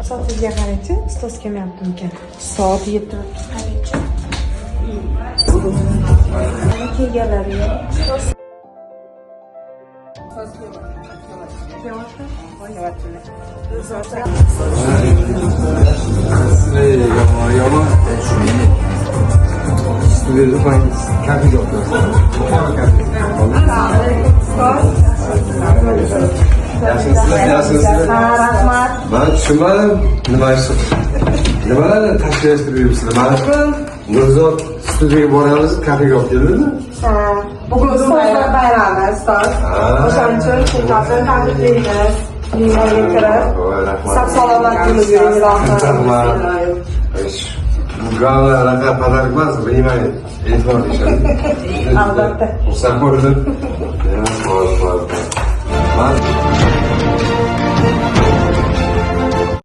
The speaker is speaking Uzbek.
Soatingizga qaraychi, ustoz kelmayaptimikan? Soat 7. Qaraychi. Mana kelganlar yo'q. Yomon. Studiyada bangiz kafiga o'tirasiz. Yaxshimisizlar? Rahmat. Ben tushunmadim. Nimalarni tashkillashtirib yuribsizlar? Mana Nurzod studiyaga boramiz, kafega olib keldimi? Bugun ustozlar bayrami, ustoz. O'shaning uchun sizlarni tabriklaymiz. Binoga kirib, sog' salomat bo'lib yuring, ilohim. Rahmat. Bu gavlar raqam padarik emas, bilmayman. E'tibor ishadi. Albatta. Xursand bo'ldim.